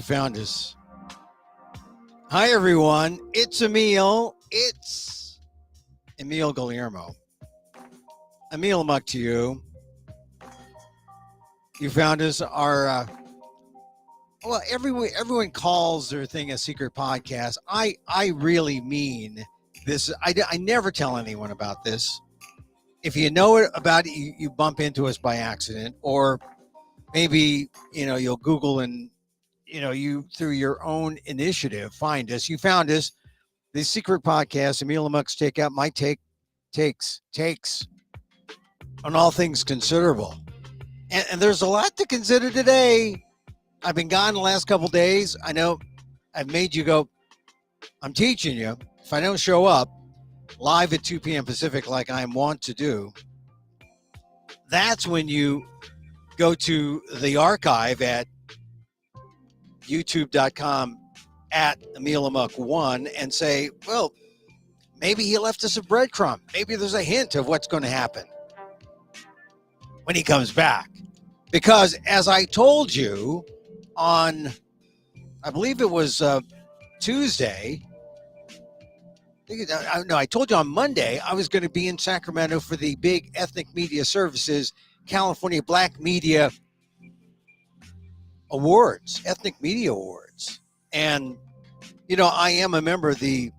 found us. Hi, everyone. It's Emil. It's Emil Guillermo. Emil Amok to you. You found us. Everyone calls their thing a secret podcast. I really mean this. I never tell anyone about this. If you know about it, you bump into us by accident, or maybe you'll Google and you through your own initiative find us. You found us. The secret podcast, Emil Amok's Takeout, my takes on all things considerable. And there's a lot to consider today. I've been gone the last couple days. I know I've made you go, I'm teaching you. If I don't show up live at 2 p.m. Pacific like I want to do, that's when you go to the archive at youtube.com at Emil Amok1 and say, well, maybe he left us a breadcrumb. Maybe there's a hint of what's going to happen when he comes back. Because as I told you on, I believe it was Tuesday. No, I told you on Monday I was going to be in Sacramento for the big Ethnic Media Services California Black Media Awards, Ethnic Media Awards. And, I am a member of a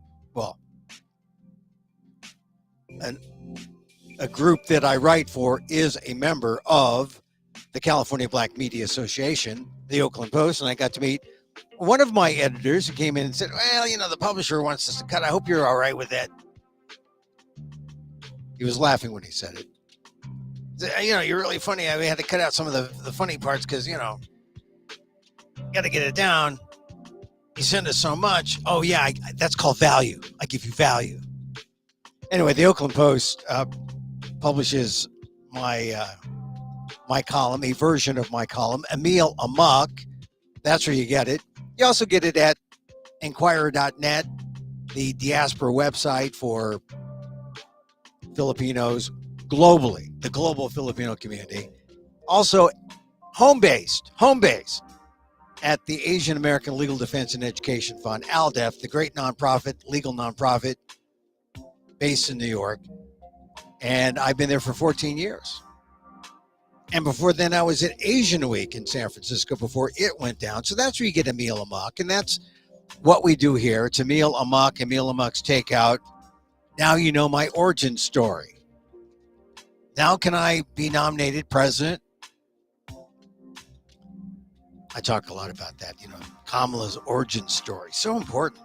group that I write for is a member of the California Black Media Association, the Oakland Post, and I got to meet one of my editors who came in and said, well, the publisher wants us to cut. I hope you're all right with that. He was laughing when he said it. You're really funny. We had to cut out some of the funny parts because, got to get it down. You send us so much. Oh, yeah, that's called value. I give you value. Anyway, the Oakland Post publishes my column, a version of my column, Emil Amok. That's where you get it. You also get it at Inquirer.net, the diaspora website for Filipinos globally, the global Filipino community. Also, home based at the Asian American Legal Defense and Education Fund, ALDEF, the great legal nonprofit based in New York. And I've been there for 14 years. And before then, I was at Asian Week in San Francisco before it went down. So that's where you get Emil Amok. And that's what we do here. It's Emil Amok, Emil Amok's Takeout. Now you know my origin story. Now can I be nominated president? I talk a lot about that, Kamala's origin story. So important,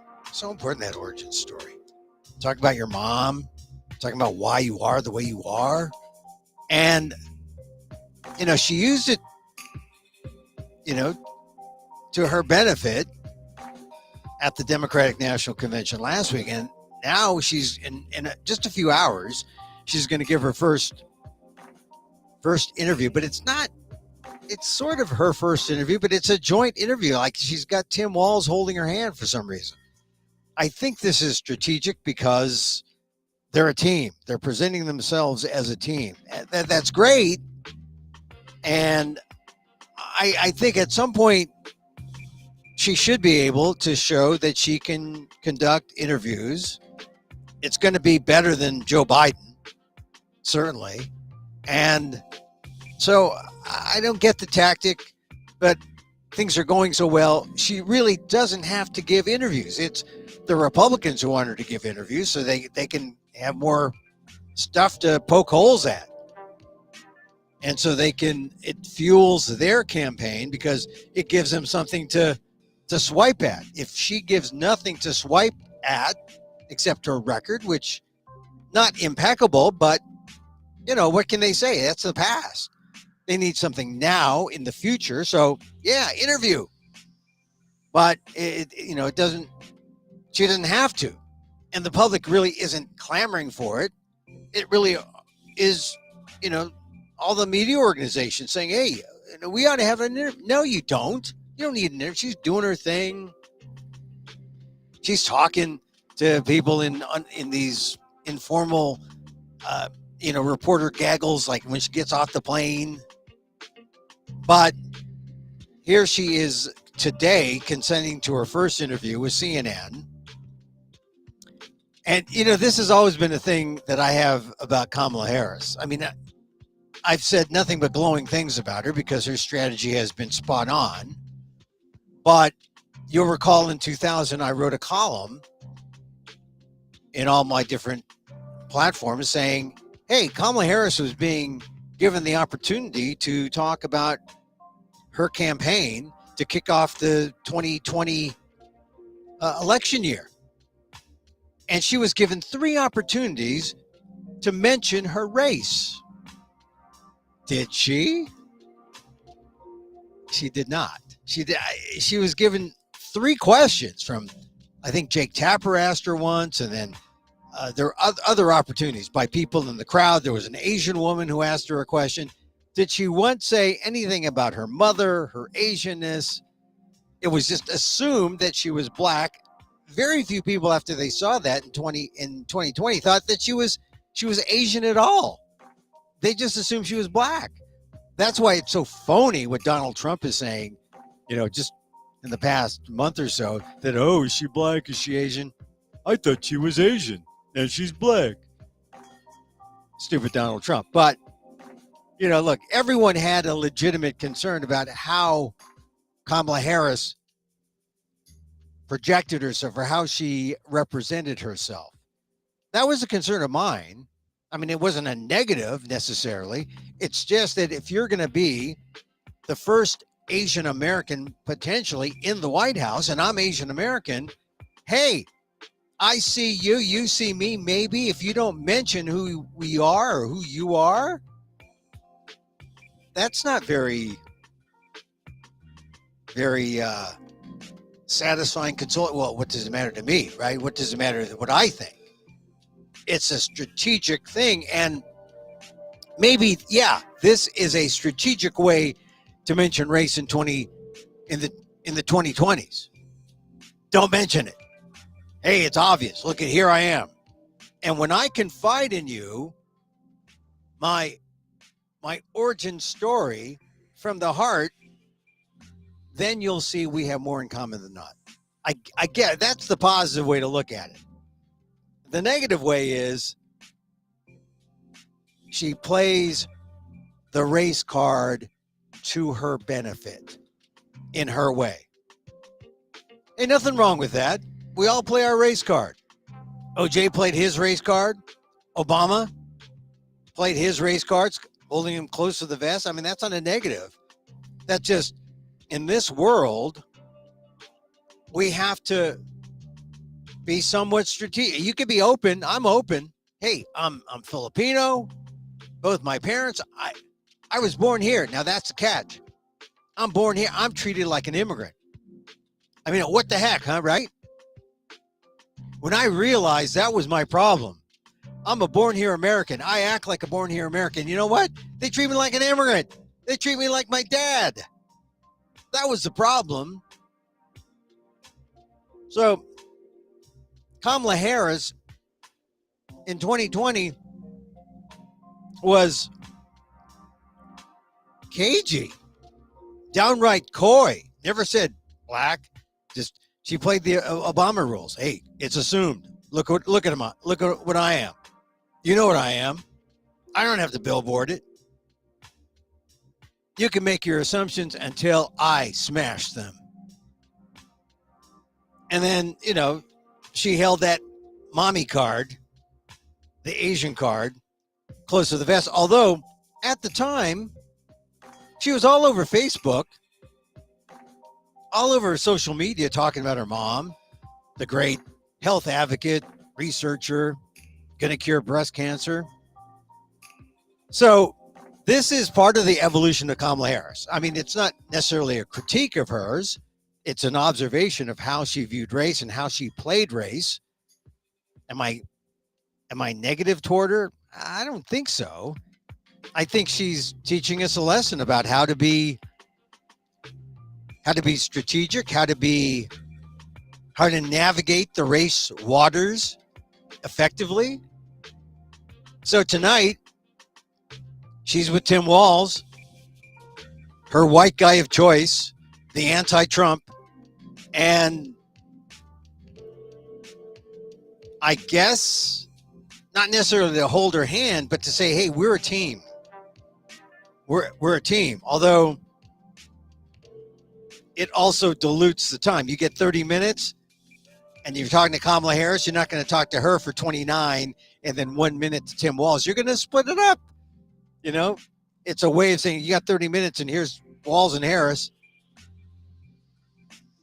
that origin story. Talk about your mom, talking about why you are the way you are. And, she used it, to her benefit at the Democratic National Convention last week. And now she's in just a few hours, she's going to give her first interview, but it's sort of her first interview, but it's a joint interview. Like she's got Tim Walz holding her hand for some reason. I think this is strategic because they're a team. They're presenting themselves as a team. That's great. And I think at some point she should be able to show that she can conduct interviews. It's going to be better than Joe Biden, certainly. And so I don't get the tactic, but things are going so well. She really doesn't have to give interviews. It's the Republicans who want her to give interviews so they can have more stuff to poke holes at. And so it fuels their campaign because it gives them something to swipe at. If she gives nothing to swipe at except her record, which not impeccable, but what can they say? That's the past. They need something now in the future. So yeah, interview. But it doesn't, she doesn't have to. And the public really isn't clamoring for it. It really is, all the media organizations saying, hey, we ought to have an interview. No, you don't. You don't need an interview. She's doing her thing. She's talking to people in these informal, reporter gaggles, like when she gets off the plane. But here she is today consenting to her first interview with CNN. And, this has always been a thing that I have about Kamala Harris. I mean, I've said nothing but glowing things about her because her strategy has been spot on. But you'll recall in 2000, I wrote a column in all my different platforms saying, hey, Kamala Harris was being given the opportunity to talk about her campaign to kick off the 2020 election year. And she was given 3 opportunities to mention her race. Did she? She did not. She was given 3 questions from, I think Jake Tapper asked her once, and then there were other opportunities by people in the crowd. There was an Asian woman who asked her a question. Did she once say anything about her mother, her Asianness? It was just assumed that she was black. Very few people, after they saw that in 2020, thought that she was Asian at all. They just assumed she was black. That's why it's so phony what Donald Trump is saying, just in the past month or so, that, oh, is she black? Is she Asian? I thought she was Asian and she's black. Stupid Donald Trump. But, look, everyone had a legitimate concern about how Kamala Harris projected herself or how she represented herself. That was a concern of mine. I mean, it wasn't a negative necessarily. It's just that if you're going to be the first Asian American potentially in the White House, and I'm Asian American, hey, I see you, you see me. Maybe if you don't mention who we are or who you are, that's not very satisfying, consoling. Well, what does it matter to me, right? What does it matter what I think? It's a strategic thing, and maybe, this is a strategic way to mention race in the 2020s. Don't mention it. Hey, it's obvious. Look at, here I am. And when I confide in you my origin story from the heart, then you'll see we have more in common than not. I get it. That's the positive way to look at it. The negative way is she plays the race card to her benefit in her way. Ain't nothing wrong with that. We all play our race card. OJ played his race card. Obama played his race cards, holding him close to the vest. I mean, that's not a negative. That's just, in this world, we have to be somewhat strategic. You could be open. I'm open. Hey, I'm Filipino. Both my parents, I was born here. Now that's the catch. I'm born here. I'm treated like an immigrant. I mean, what the heck, huh? Right? When I realized that was my problem, I'm a born here American. I act like a born here American. You know what? They treat me like an immigrant. They treat me like my dad. That was the problem. So Kamala Harris in 2020 was cagey, downright coy, never said black. Just, she played the Obama rules. Hey, it's assumed. Look at him. Look at what I am. You know what I am. I don't have to billboard it. You can make your assumptions until I smash them. And then, she held that mommy card, the Asian card, close to the vest. Although, at the time, she was all over Facebook, all over social media, talking about her mom, the great health advocate, researcher, going to cure breast cancer. So this is part of the evolution of Kamala Harris. I mean, it's not necessarily a critique of hers. It's an observation of how she viewed race and how she played race. Am I negative toward her? I don't think so. I think she's teaching us a lesson about how to be strategic, how to navigate the race waters effectively. So tonight, she's with Tim Walz, her white guy of choice, the anti-Trump, and I guess not necessarily to hold her hand, but to say, hey, we're a team. We're a team. Although it also dilutes the time. You get 30 minutes and you're talking to Kamala Harris. You're not going to talk to her for 29 and then 1 minute to Tim Walz. You're going to split it up. You know, it's a way of saying you got 30 minutes and here's Walz and Harris.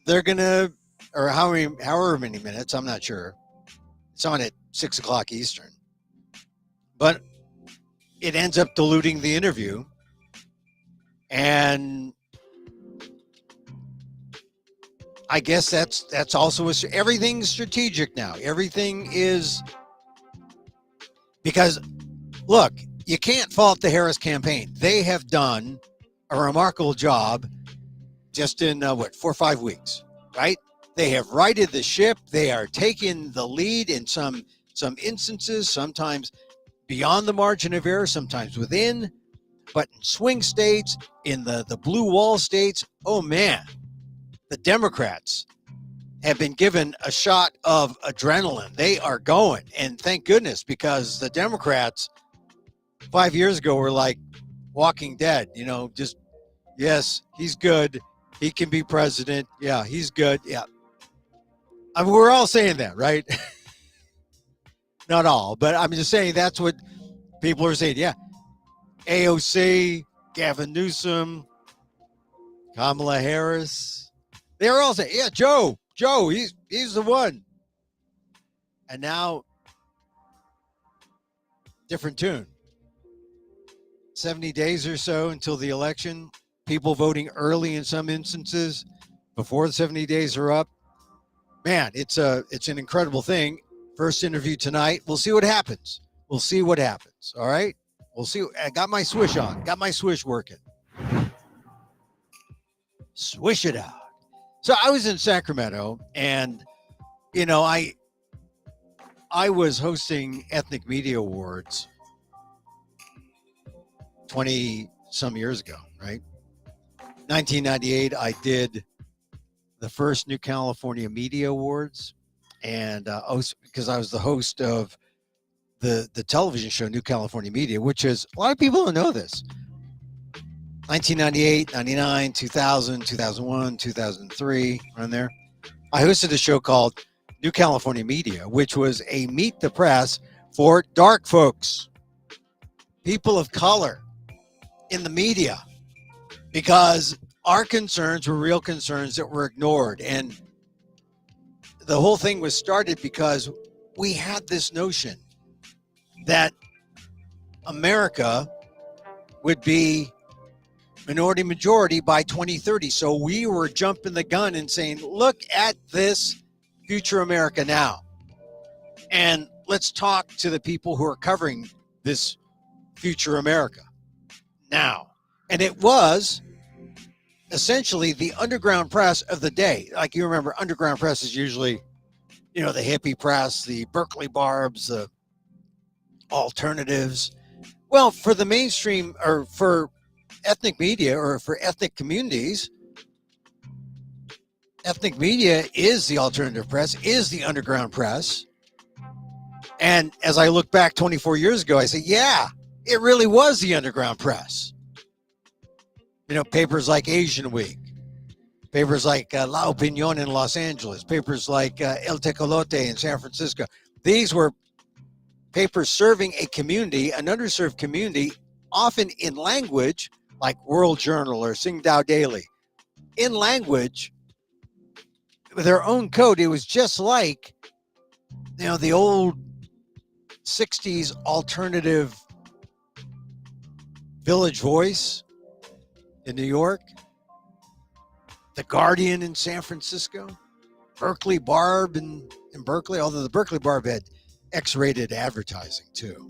They're going to, or however many minutes, I'm not sure. It's on at 6 o'clock Eastern. But it ends up diluting the interview. And I guess that's also everything's strategic now. Everything is, because look, you can't fault the Harris campaign. They have done a remarkable job just in 4 or 5 weeks, right? They have righted the ship. They are taking the lead in some instances, sometimes beyond the margin of error, sometimes within. But in swing states, in the blue wall states, oh man, the Democrats have been given a shot of adrenaline. They are going, and thank goodness, because the Democrats 5 years ago were like Walking Dead, you know, just, yes, he's good. He can be president. Yeah, he's good. Yeah. I mean, we're all saying that, right? Not all, but I'm just saying that's what people are saying. Yeah. AOC, Gavin Newsom, Kamala Harris. They're all saying, yeah, Joe, he's the one. And now, different tune. 70 days or so until the election. People voting early in some instances before the 70 days are up. Man, it's an incredible thing. First interview tonight. We'll see what happens. All right. We'll see. I got my swish on. Got my swish working. Swish it out. So I was in Sacramento, and you know, I was hosting Ethnic Media Awards 20 some years ago, right? 1998, I did the first New California Media Awards, and because I was the host of the television show New California Media, which is, a lot of people don't know this. 1998, 99, 2000, 2001, 2003, around there. I hosted a show called New California Media, which was a meet the press for dark folks, people of color in the media, because our concerns were real concerns that were ignored. And the whole thing was started because we had this notion that America would be minority majority by 2030. So we were jumping the gun and saying, look at this future America now. And let's talk to the people who are covering this future America now. And it was essentially the underground press of the day. Like, you remember, underground press is usually, you know, the hippie press, the Berkeley Barbs, the alternatives. Well, for the mainstream, or for ethnic media, or for ethnic communities, ethnic media is the alternative press, is the underground press. And as I look back 24 years ago, I say, yeah, it really was the underground press. You know, papers like Asian Week, papers like La Opinión in Los Angeles, papers like El Tecolote in San Francisco. These were papers serving a community, an underserved community, often in language like World Journal or Singdao Daily. In language, with their own code. It was just like, you know, the old 60s alternative Village Voice in New York, The Guardian in San Francisco, Berkeley Barb in Berkeley, although the Berkeley Barb had X-rated advertising too.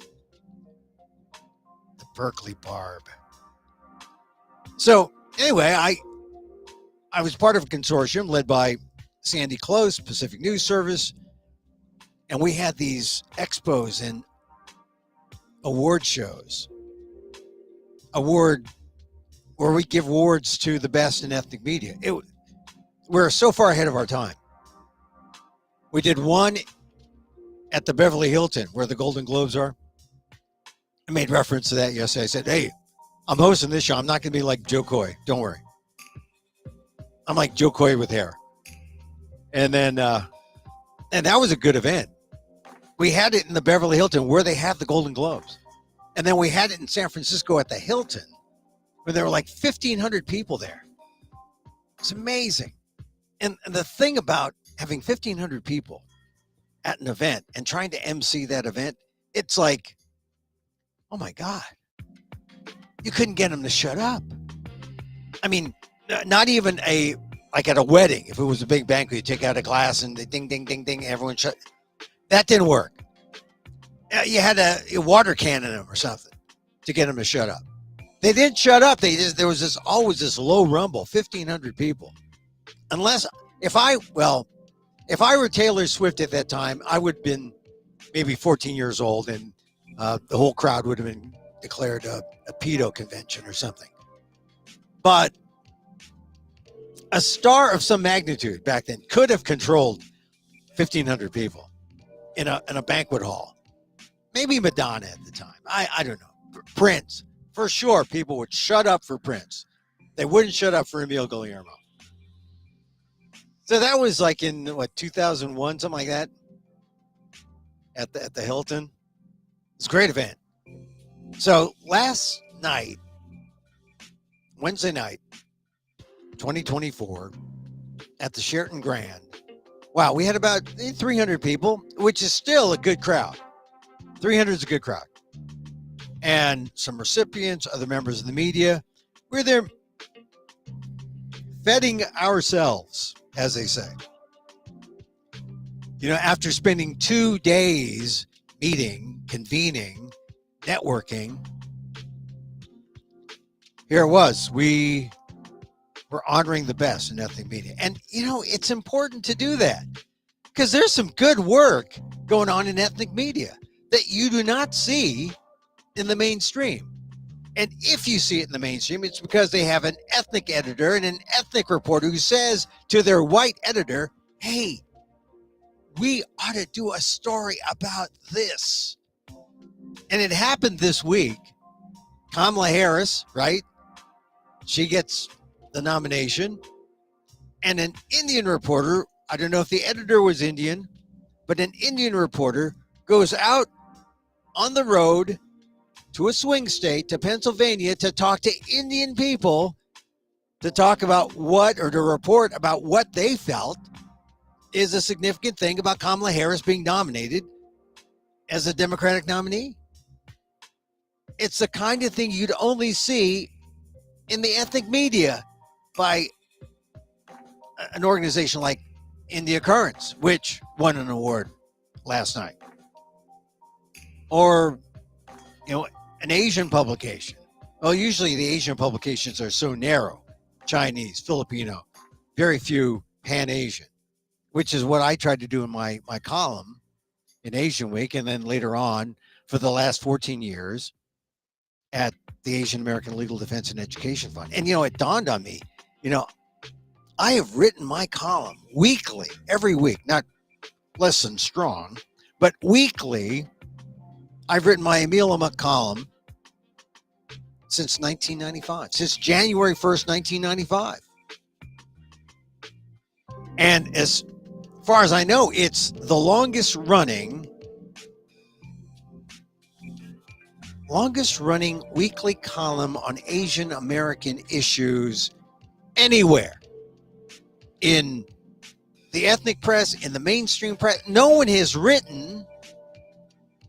The Berkeley Barb. So anyway, I was part of a consortium led by Sandy Close, Pacific News Service, and we had these expos and award shows. Where we give awards to the best in ethnic media. we're so far ahead of our time. We did one at the Beverly Hilton where the Golden Globes are. I made reference to that yesterday. I said, hey, I'm hosting this show. I'm not going to be like Joe Coy. Don't worry. I'm like Joe Coy with hair. And then, and that was a good event. We had it in the Beverly Hilton where they have the Golden Globes. And then we had it in San Francisco at the Hilton where there were like 1,500 people there. It's amazing. And the thing about having 1,500 people at an event and trying to MC that event, it's like, oh my God, you couldn't get them to shut up. I mean, not even like at a wedding, if it was a big banquet, you take out a glass and they ding, ding, ding, ding, everyone shut. That didn't work. You had a water cannon them or something to get them to shut up. They didn't shut up. There was always this low rumble, 1,500 people. Unless, if I were Taylor Swift at that time, I would have been maybe 14 years old and the whole crowd would have been declared a pedo convention or something. But a star of some magnitude back then could have controlled 1,500 people in a banquet hall. Maybe Madonna at the time. I don't know. Prince. For sure, people would shut up for Prince. They wouldn't shut up for Emil Guillermo. So that was like in, 2001, something like that, at the Hilton. It's a great event. So last night, Wednesday night, 2024, at the Sheraton Grand, wow, we had about 300 people, which is still a good crowd. 300 is a good crowd. And some recipients, other members of the media. We're there feting ourselves, as they say. You know, after spending 2 days meeting, convening, networking, here it was. We were honoring the best in ethnic media. And, you know, it's important to do that because there's some good work going on in ethnic media that you do not see in the mainstream. And if you see it in the mainstream, it's because they have an ethnic editor and an ethnic reporter who says to their white editor, hey, we ought to do a story about this. And it happened this week. Kamala Harris, right? She gets the nomination. And an Indian reporter, I don't know if the editor was Indian, but an Indian reporter goes out on the road to a swing state, to Pennsylvania, to talk to Indian people, to talk about what, or to report about what they felt is a significant thing about Kamala Harris being nominated as a Democratic nominee. It's the kind of thing you'd only see in the ethnic media by an organization like India Currents, which won an award last night. Or, you know, an Asian publication. Well, usually the Asian publications are so narrow. Chinese, Filipino, very few Pan-Asian, which is what I tried to do in my column in Asian Week, and then later on for the last 14 years at the Asian American Legal Defense and Education Fund. And, you know, it dawned on me, you know, I have written my column weekly, every week, not less than strong, but weekly. I've written my Emil column since 1995, since January 1st, 1995. And as far as I know, it's the longest running weekly column on Asian American issues anywhere in the ethnic press, in the mainstream press. No one has written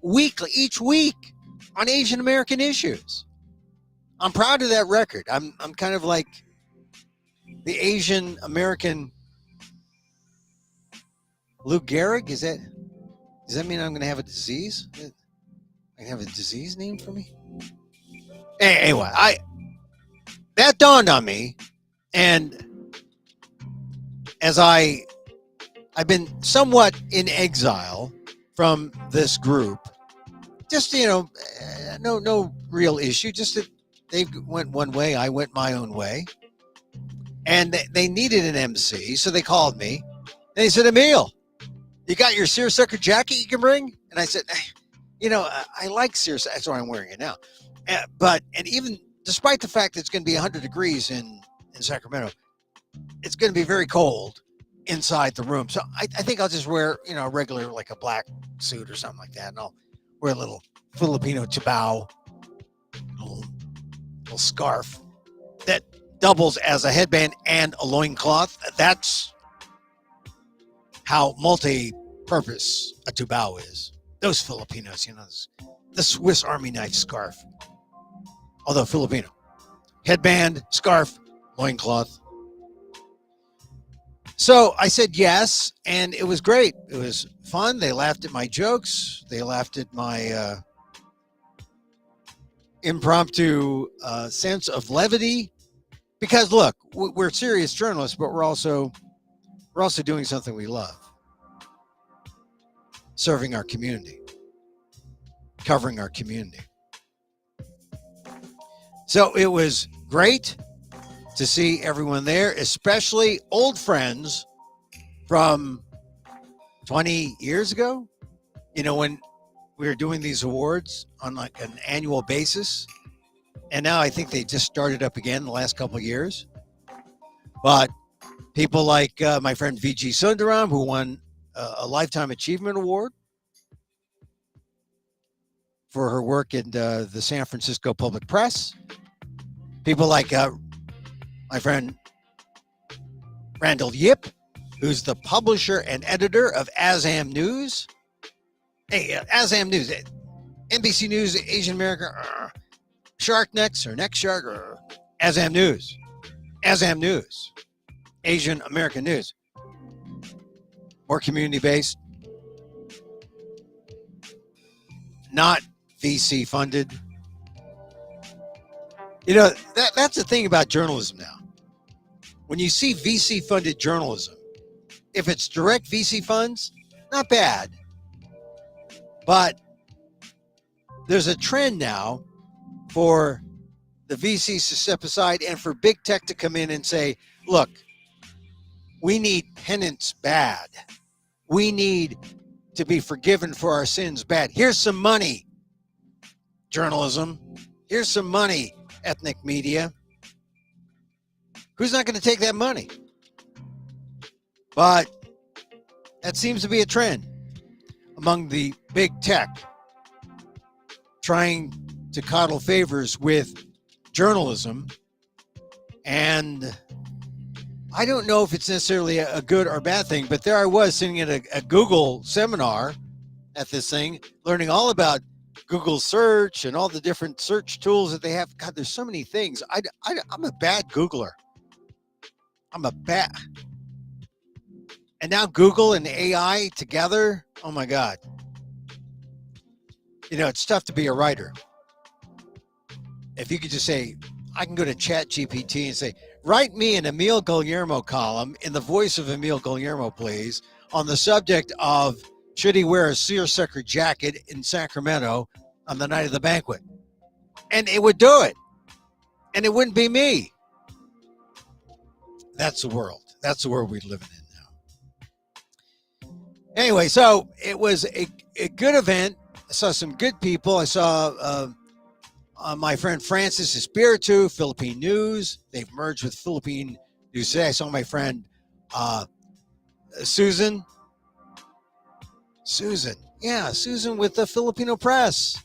weekly, each week, on Asian American issues. I'm proud of that record. I'm kind of like the Asian American Lou Gehrig. Does that mean I'm going to have a disease? I can have a disease named for me? Anyway, that dawned on me, and as I've been somewhat in exile from this group, just, you know, no real issue, just that they went one way, I went my own way. And they needed an MC, so they called me. And they said, Emil, you got your seersucker jacket you can bring? And I said, I like seersucker. That's why I'm wearing it now. And even despite the fact that it's going to be 100 degrees in Sacramento, it's going to be very cold inside the room. So I think I'll just wear, a regular, like a black suit or something like that. And I'll wear a little Filipino tabao, little scarf that doubles as a headband and a loincloth. That's how multi-purpose a tubao is. Those Filipinos, the Swiss Army knife scarf. Although Filipino. Headband, scarf, loincloth. So I said yes, and it was great. It was fun. They laughed at my jokes. They laughed at my impromptu sense of levity. Because look, we're serious journalists, but we're also doing something we love. Serving our community. Covering our community. So it was great to see everyone there, especially old friends from 20 years ago, when we were doing these awards on like an annual basis. And now I think they just started up again the last couple of years. But people like my friend VG Sundaram, who won a Lifetime Achievement Award for her work in the San Francisco Public Press. People like my friend Randall Yip, who's the publisher and editor of ASAM News. Hey, ASAM News, NBC News, Asian America, Shark Next or Next Shark, or ASAM News. ASAM News, Asian American News. More community-based. Not VC funded. That's the thing about journalism now. When you see VC funded journalism, if it's direct VC funds, not bad. But there's a trend now for the VCs to step aside and for big tech to come in and say, look, we need penance bad. We need to be forgiven for our sins bad. Here's some money, journalism. Here's some money, ethnic media. Who's not going to take that money? But that seems to be a trend among the big tech trying to coddle favors with journalism. And I don't know if it's necessarily a good or bad thing, but there I was sitting at a Google seminar at this thing, learning all about Google search and all the different search tools that they have. God, there's so many things. I'm a bad Googler. And now Google and AI together, oh my God. It's tough to be a writer. If you could just say, I can go to Chat GPT and say, write me an Emil Guillermo column in the voice of Emil Guillermo, please, on the subject of should he wear a seersucker jacket in Sacramento on the night of the banquet? And it would do it. And it wouldn't be me. That's the world. That's the world we're living in now. Anyway, so it was a good event. I saw some good people. I saw my friend Francis Espiritu, Philippine News. They've merged with Philippine News Today. I saw my friend Susan. Yeah, Susan with the Filipino Press.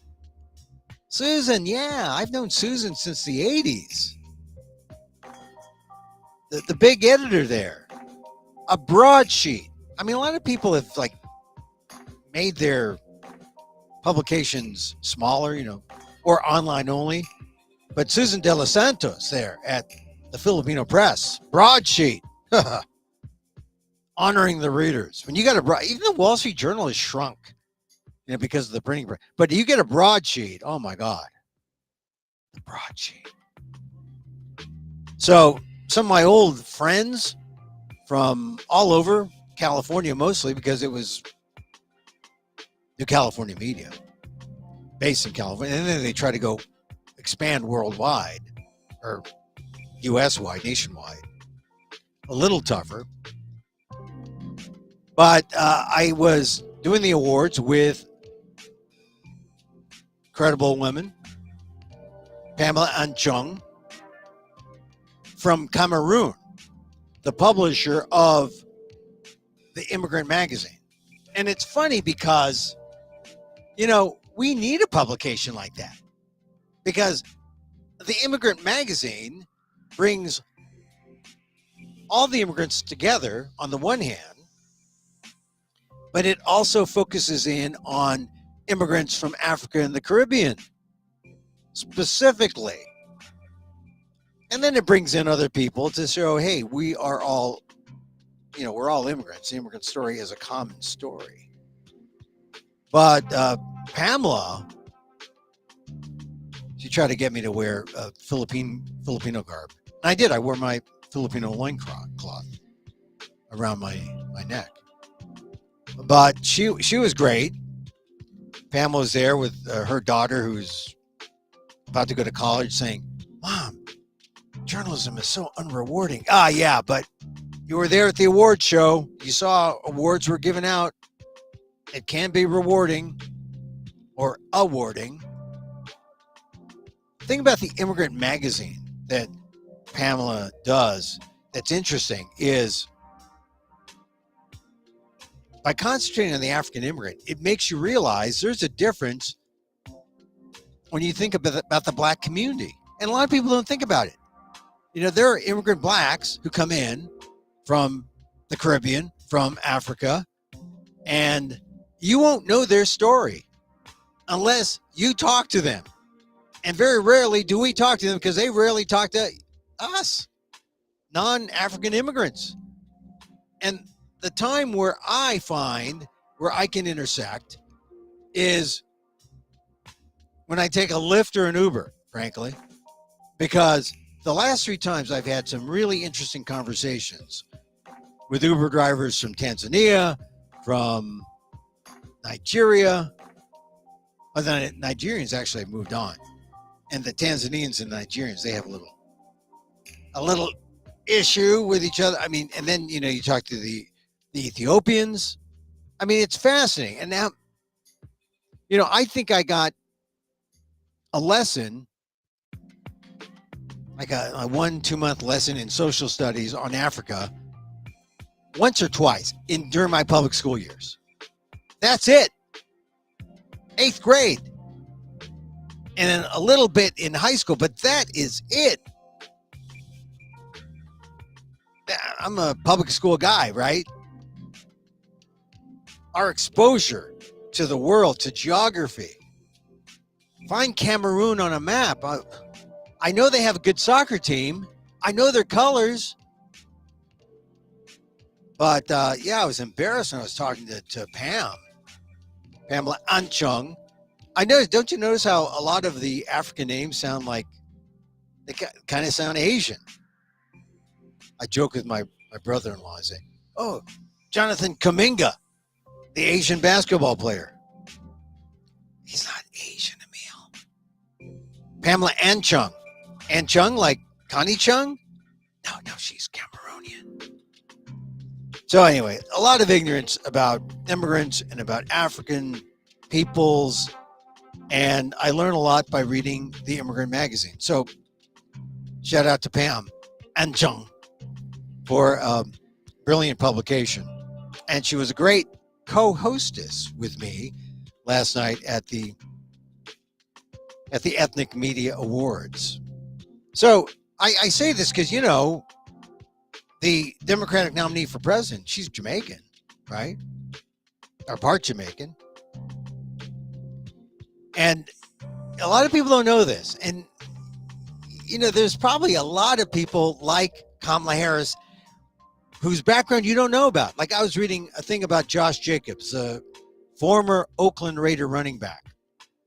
Susan, yeah, I've known Susan since the 80s. The big editor there. A broadsheet. I mean, a lot of people have made their publications smaller, or online only. But Susan De Los Santos there at the Filipino Press, broadsheet, honoring the readers. When you got even the Wall Street Journal has shrunk, because of the printing press. But you get a broadsheet, oh my God, the broadsheet. So some of my old friends from all over California, mostly because it was New California Media, based in California, and then they try to expand worldwide or U.S. wide, nationwide. a little tougher. But I was doing the awards with incredible women, Pamela Anchung from Cameroon, the publisher of the Immigrant Magazine. And it's funny because, we need a publication like that, because the Immigrant Magazine brings all the immigrants together on the one hand, but it also focuses in on immigrants from Africa and the Caribbean specifically. And then it brings in other people to show, hey, we are all, we're all immigrants. The immigrant story is a common story. But Pamela, she tried to get me to wear Filipino garb. And I did. I wore my Filipino loincloth around my neck. But she was great. Pamela was there with her daughter, who's about to go to college, saying, Mom, journalism is so unrewarding. Yeah, but you were there at the award show. You saw awards were given out. It can be rewarding or awarding. The thing about the Immigrant Magazine that Pamela does that's interesting is, by concentrating on the African immigrant, it makes you realize there's a difference when you think about the black community. And a lot of people don't think about it. There are immigrant blacks who come in from the Caribbean, from Africa, and you won't know their story unless you talk to them. And very rarely do we talk to them, because they rarely talk to us, non-African immigrants. And the time where I find where I can intersect is when I take a Lyft or an Uber, frankly, because the last 3 times I've had some really interesting conversations with Uber drivers from Tanzania, from Nigeria. But the Nigerians actually have moved on. And the Tanzanians and Nigerians, they have a little issue with each other. I mean, and then, you talk to the Ethiopians. I mean, it's fascinating. And now, I think I got a lesson, like a 1-2 month lesson in social studies on Africa once or twice during my public school years. That's it. 8th grade. And then a little bit in high school, but that is it. I'm a public school guy, right? Our exposure to the world, to geography. Find Cameroon on a map. I know they have a good soccer team. I know their colors. But I was embarrassed when I was talking to Pamela Anchung. I noticed, don't you notice how a lot of the African names sound like, they kind of sound Asian? I joke with my brother-in-law. I say, oh, Jonathan Kuminga, the Asian basketball player. He's not Asian, Emil. Pamela Anchung. Anchung, like Connie Chung? No, she's Cameroonian. So anyway, a lot of ignorance about immigrants and about African peoples. And I learn a lot by reading the Immigrant Magazine. So shout out to Pam Anchung for a brilliant publication. And she was a great co-hostess with me last night at the Ethnic Media Awards. So I say this because, the Democratic nominee for president, she's Jamaican, right? Or part Jamaican. And a lot of people don't know this. And, there's probably a lot of people like Kamala Harris whose background you don't know about. Like, I was reading a thing about Josh Jacobs, a former Oakland Raider running back,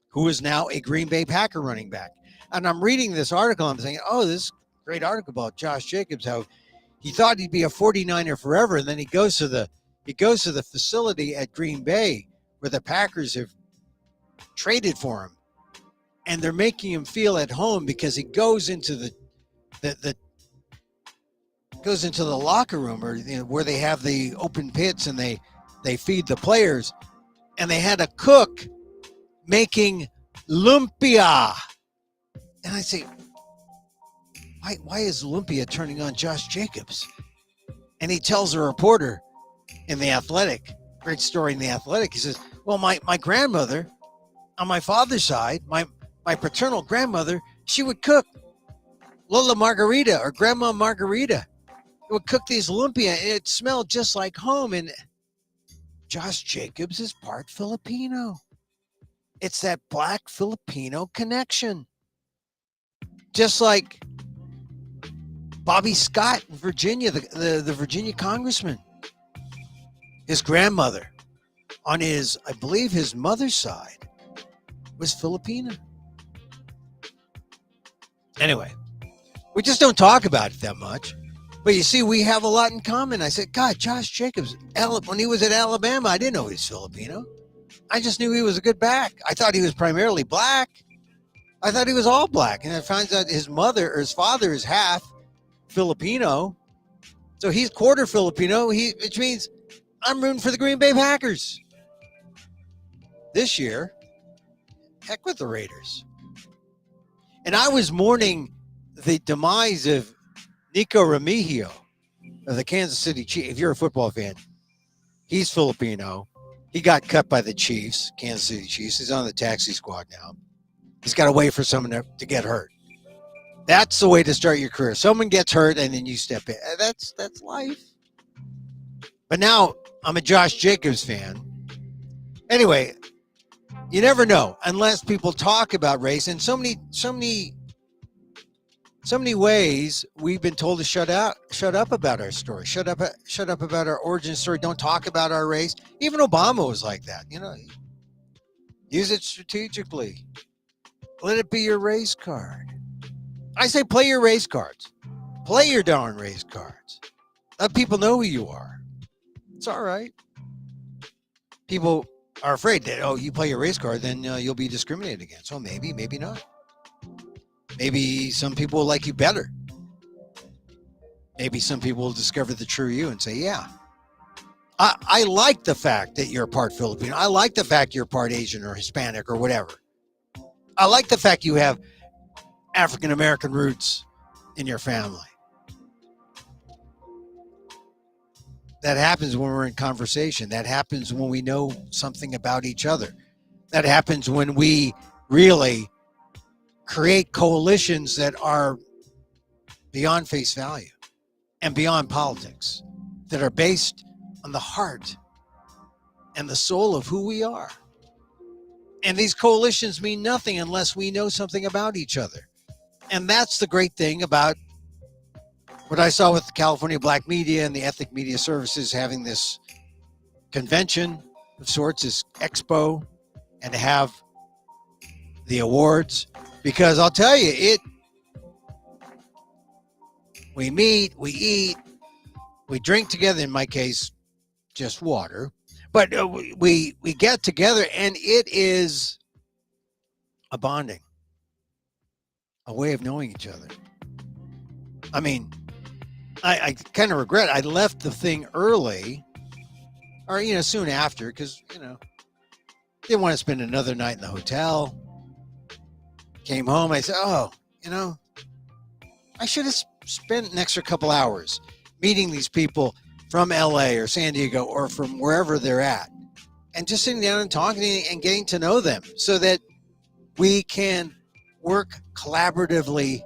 who is now a Green Bay Packer running back. And I'm reading this article. I'm saying, oh, this is a great article about Josh Jacobs, how he thought he'd be a 49er forever. And then he goes to the facility at Green Bay where the Packers have traded for him. And they're making him feel at home because he goes into the goes into the locker room or where they have the open pits and they feed the players, and they had a cook making lumpia. And I say, why is lumpia turning on Josh Jacobs? And he tells a reporter in The Athletic, great story in The Athletic, he says, well, my grandmother on my father's side, my paternal grandmother, she would cook Lola Margarita or Grandma Margarita. It would cook these lumpia. It smelled just like home. And Josh Jacobs is part Filipino. It's that black Filipino connection. Just like Bobby Scott in Virginia, the Virginia congressman. His grandmother on his, I believe his mother's side, was Filipina. Anyway, we just don't talk about it that much. But you see, we have a lot in common. I said, God, Josh Jacobs, when he was at Alabama, I didn't know he was Filipino. I just knew he was a good back. I thought he was primarily black. I thought he was all black. And I find out his mother or his father is half Filipino. So he's quarter Filipino, which means I'm rooting for the Green Bay Packers. This year, heck with the Raiders. And I was mourning the demise of Nico Remigio of the Kansas City Chiefs. If you're a football fan, he's Filipino. He got cut by the Chiefs, Kansas City Chiefs. He's on the taxi squad now. He's got to wait for someone to get hurt. That's the way to start your career. Someone gets hurt and then you step in. That's life. But now I'm a Josh Jacobs fan. Anyway, you never know unless people talk about race. And so many ways we've been told to shut up about our story, shut up about our origin story. Don't talk about our race. Even Obama was like that. Use it strategically. Let it be your race card. I say play your race cards. Play your darn race cards. Let people know who you are. It's all right. People are afraid that, you play your race card, then you'll be discriminated against. So maybe not. Maybe some people will like you better. Maybe some people will discover the true you and say, yeah, I like the fact that you're part Filipino. I like the fact you're part Asian or Hispanic or whatever. I like the fact you have African-American roots in your family. That happens when we're in conversation. That happens when we know something about each other. That happens when we really create coalitions that are beyond face value and beyond politics, that are based on the heart and the soul of who we are. And these coalitions mean nothing unless we know something about each other. And that's the great thing about what I saw with the California Black Media and the Ethnic Media Services having this convention of sorts, this expo, and to have the awards. Because I'll tell you, we meet, we eat, we drink together, in my case, just water. But we get together, and it is a bonding, a way of knowing each other. I mean, I kind of regret I left the thing early, or soon after, because didn't want to spend another night in the hotel. Came home, I said, I should have spent an extra couple hours meeting these people from LA or San Diego or from wherever they're at, and just sitting down and talking and getting to know them so that we can work collaboratively,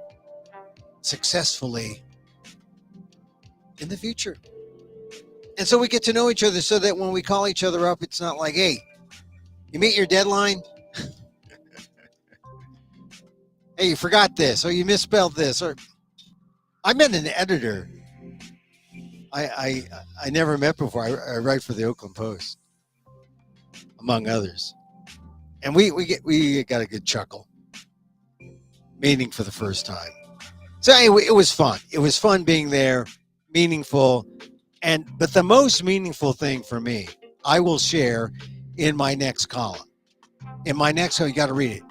successfully in the future. And so we get to know each other so that when we call each other up, it's not like, hey, you meet your deadline? Hey, you forgot this, or you misspelled this, or I met an editor I never met before. I write for the Oakland Post, among others, and we got a good chuckle meeting for the first time. So anyway, it was fun. It was fun being there, meaningful, but the most meaningful thing for me, I will share in my next column. In my next, you got to read it.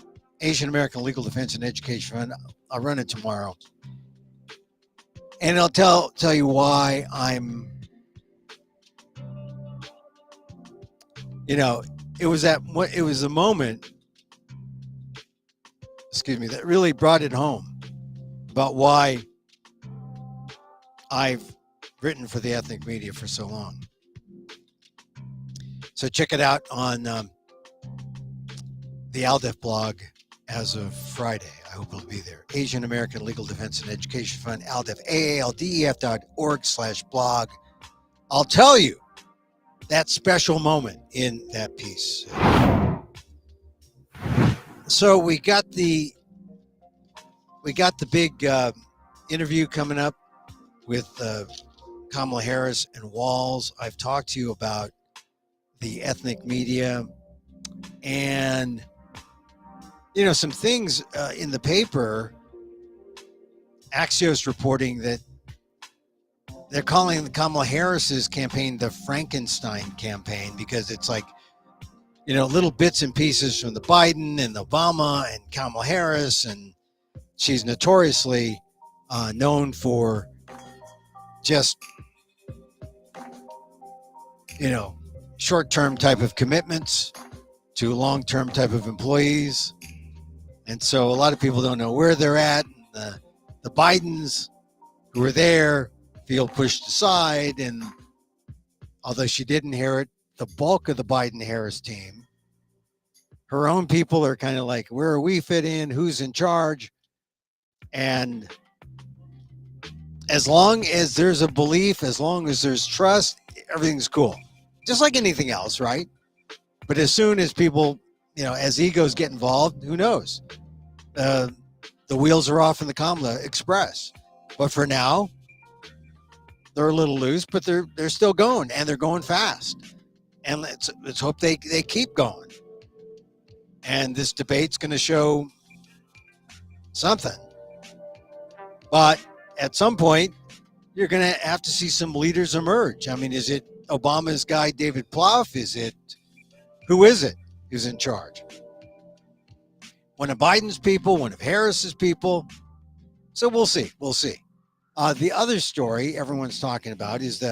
Asian American Legal Defense and Education Fund. I'll run it tomorrow. And I'll tell you why I'm, it was a moment, that really brought it home about why I've written for the ethnic media for so long. So check it out on the ALDEF blog as of Friday. I hope it'll be there. Asian American Legal Defense and Education Fund, ALDEF, AALDEF.org/blog. I'll tell you that special moment in that piece. So we got the big interview coming up with Kamala Harris and Walz. I've talked to you about the ethnic media and some things in the paper. Axios reporting that they're calling Kamala Harris's campaign the Frankenstein campaign because it's like little bits and pieces from the Biden and Obama and Kamala Harris, and she's notoriously known for just short-term type of commitments to long-term type of employees. And so a lot of people don't know where they're at. The Bidens who were there feel pushed aside. And although she did inherit the bulk of the Biden-Harris team, her own people are kind of like, where are we fit in? Who's in charge? And as long as there's a belief, as long as there's trust, everything's cool. Just like anything else, right? But as soon as people, as egos get involved, who knows? The wheels are off in the Kamala Express. But for now, they're a little loose, but they're still going, and they're going fast. And let's hope they keep going. And this debate's going to show something. But at some point, you're going to have to see some leaders emerge. I mean, is it Obama's guy, David Plouffe? Who is it who's in charge? One of Biden's people, one of Harris's people. So we'll see. The other story everyone's talking about is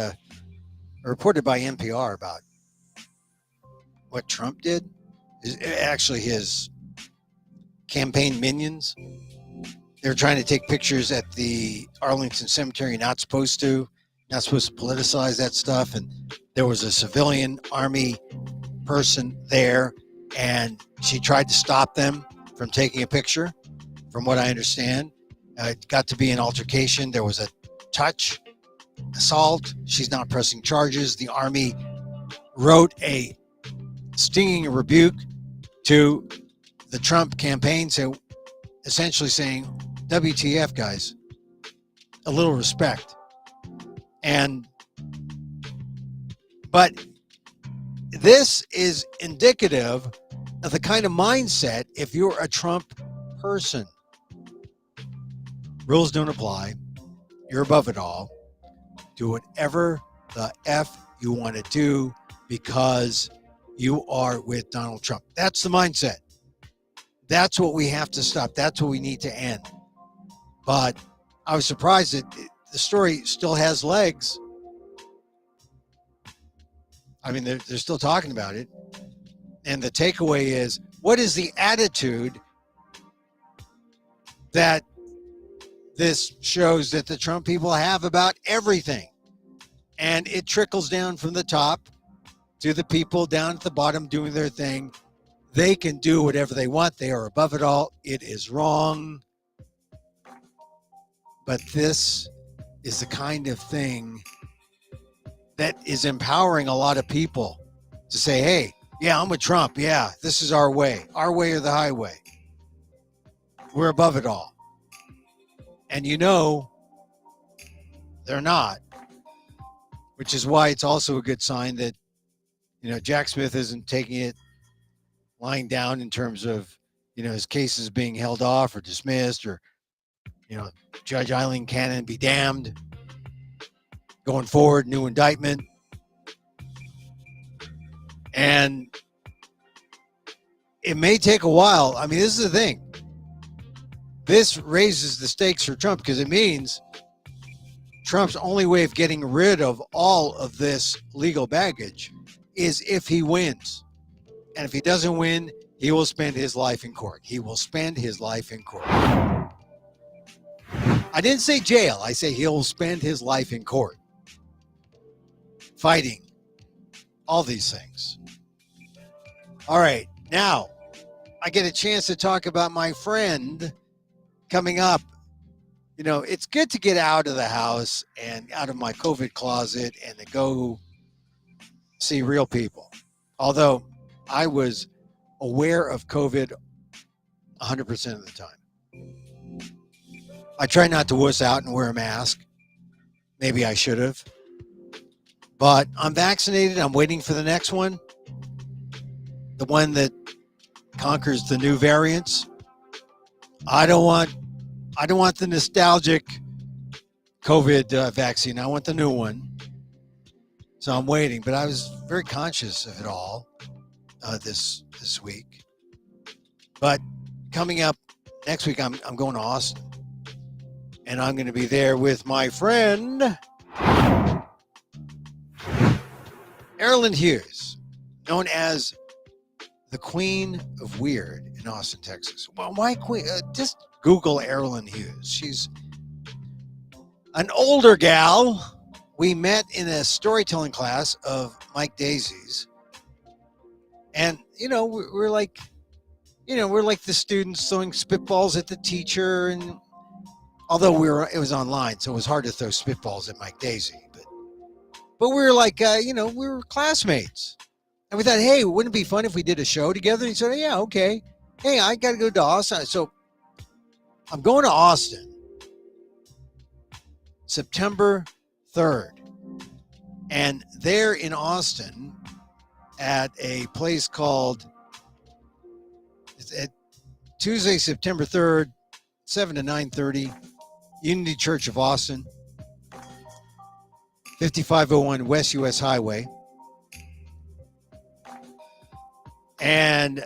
reported by NPR about what Trump did. Is actually his campaign minions. They're trying to take pictures at the Arlington Cemetery. You're not supposed to politicize that stuff. And there was a civilian army person there, and she tried to stop them from taking a picture, from what I understand. It got to be an altercation. There was a touch, assault. She's not pressing charges. The army wrote a stinging rebuke to the Trump campaign, so essentially saying, WTF, guys, a little respect. But this is indicative of the kind of mindset if you're a Trump person. Rules don't apply. You're above it all. Do whatever the F you want to do because you are with Donald Trump. That's the mindset. That's what we have to stop. That's what we need to end. But I was surprised that the story still has legs. I mean, they're still talking about it. And the takeaway is, what is the attitude that this shows that the Trump people have about everything? And it trickles down from the top to the people down at the bottom doing their thing. They can do whatever they want. They are above it all. It is wrong. But this is the kind of thing that is empowering a lot of people to say, hey, yeah, I'm with Trump. Yeah, this is our way or the highway. We're above it all. And they're not, which is why it's also a good sign that, Jack Smith isn't taking it lying down in terms of, his cases being held off or dismissed, or, Judge Eileen Cannon be damned. Going forward, new indictment. And it may take a while. I mean, this is the thing. This raises the stakes for Trump because it means Trump's only way of getting rid of all of this legal baggage is if he wins. And if he doesn't win, he will spend his life in court. He will spend his life in court. I didn't say jail. I say he'll spend his life in court fighting all these things. All right. Now, I get a chance to talk about my friend coming up. You know, it's good to get out of the house and out of my COVID closet and to go see real people. Although I was aware of COVID 100% of the time. I try not to wuss out and wear a mask. Maybe I should have. But I'm vaccinated. I'm waiting for the next one. The one that conquers the new variants. I don't want the nostalgic COVID vaccine. I want the new one. So I'm waiting. But I was very conscious of it all this week. But coming up next week, I'm going to Austin. And I'm going to be there with my friend, Erilyn Hughes, known as the Queen of Weird in Austin, Texas. Well, why Queen? Just Google Erilyn Hughes. She's an older gal. We met in a storytelling class of Mike Daisy's. And, we're like the students throwing spitballs at the teacher. And although it was online, so it was hard to throw spitballs at Mike Daisy. But we were like, we were classmates. And we thought, hey, wouldn't it be fun if we did a show together? And he said, yeah, okay. Hey, I got to go to Austin. So I'm going to Austin September 3rd. And there in Austin at a place called Tuesday, September 3rd, 7 to 9:30, Unity Church of Austin, 5501 West US Highway. And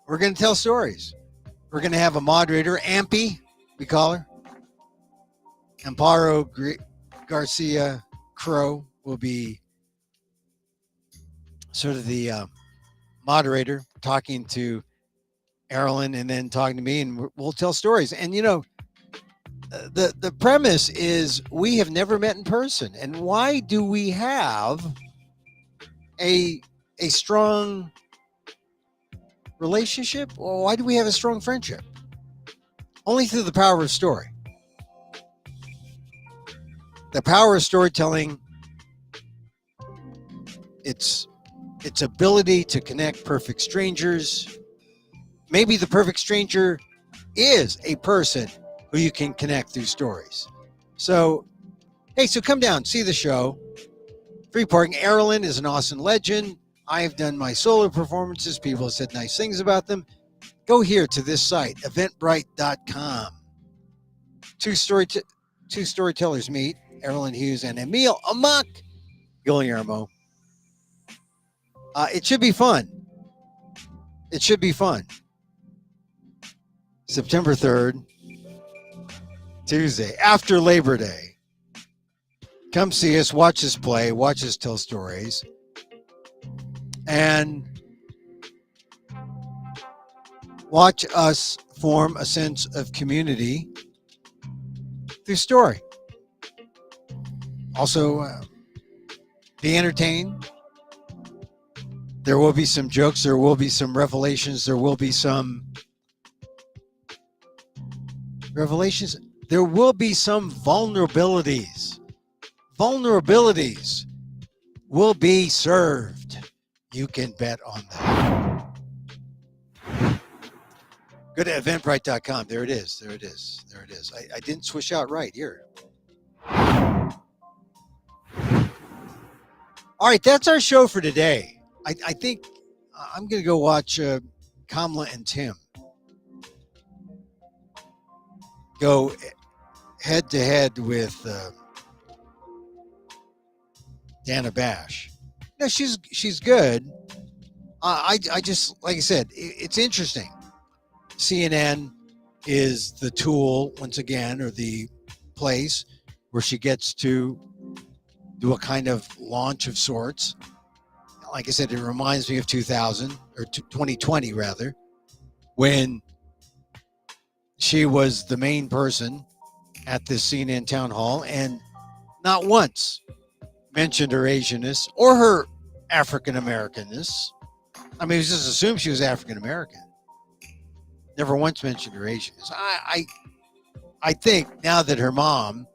we're going to tell stories. We're going to have a moderator, Ampy, we call her. Amparo Garcia Crow will be sort of the moderator, talking to Erilyn and then talking to me, and we'll tell stories. And, the premise is we have never met in person. And why do we have a strong relationship? Well, why do we have a strong friendship? Only through the power of story. The power of storytelling, its ability to connect perfect strangers. Maybe the perfect stranger is a person who you can connect through stories. So, hey, so come down, see the show. Free parking. Erilyn is an Austin legend. I have done my solo performances. People have said nice things about them. Go here to this site, eventbrite.com. Two storytellers meet, Erilyn Hughes and Emil Amok Guillermo. It should be fun. It should be fun. September 3rd, Tuesday, after Labor Day. Come see us, watch us play, watch us tell stories. And watch us form a sense of community through story. Also, be entertained. There will be some jokes. There will be some revelations. There will be some revelations. There will be some vulnerabilities. Vulnerabilities will be served. You can bet on that. Go to eventbrite.com. There it is. There it is. There it is. I didn't swish out right here. All right, that's our show for today. I think I'm going to go watch Kamala and Tim go head to head with Dana Bash. No, she's good. I just, like I said, it's interesting. CNN is the tool once again, or the place where she gets to do a kind of launch of sorts. Like I said, it reminds me of 2000 or 2020 rather, when she was the main person at this CNN town hall and not once mentioned her Asianness or her African Americanness. I mean, it was just assumed she was African American. Never once mentioned her Asianness. I think now that her mom,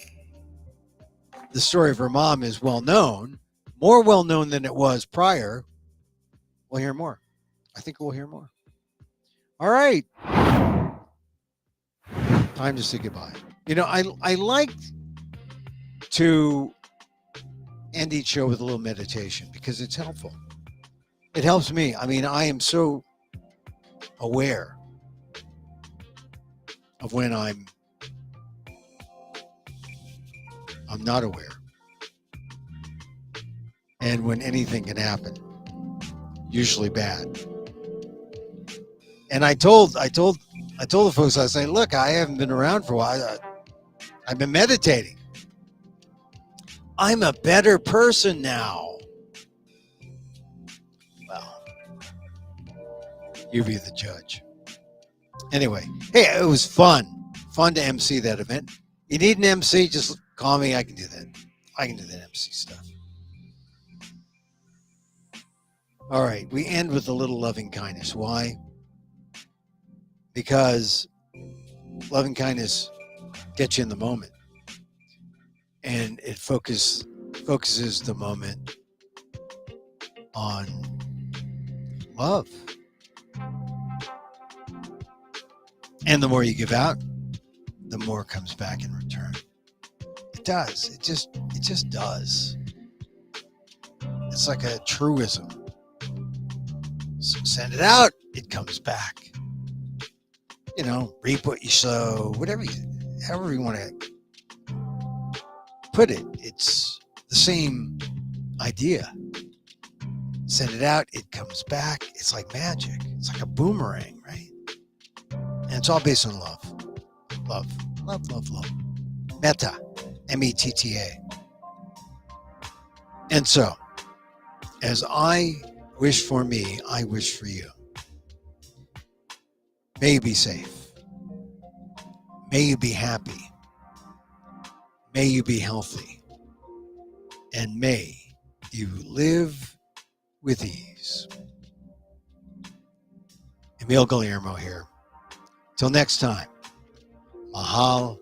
the story of her mom is well known, more well known than it was prior, we'll hear more. I think we'll hear more. All right. Time to say goodbye. You know, I like to end each show with a little meditation because it's helpful. It helps me. I mean, I am so aware of when I'm not aware. And when anything can happen, usually bad. And I told the folks, I say, look, I haven't been around for a while. I've been meditating. I'm a better person now. Well, you be the judge. Anyway, hey, it was fun to MC that event. You need an MC, just call me. I can do that. I can do that MC stuff. All right, we end with a little loving kindness. Why? Because loving kindness gets you in the moment, and it focuses the moment on love. And the more you give out, the more comes back in return. It does. It just does. It's like a truism. Send it out, it comes back. You know, reap what you sow, however you want to put it. It's the same idea. Send it out, it comes back. It's like magic. It's like a boomerang, right? And it's all based on love. Love. Love, love, love. Metta. M-E-T-T-A. And so, as I wish for me, I wish for you. May you be safe. May you be happy. May you be healthy. And may you live with ease. Emil Guillermo here. Till next time, mahal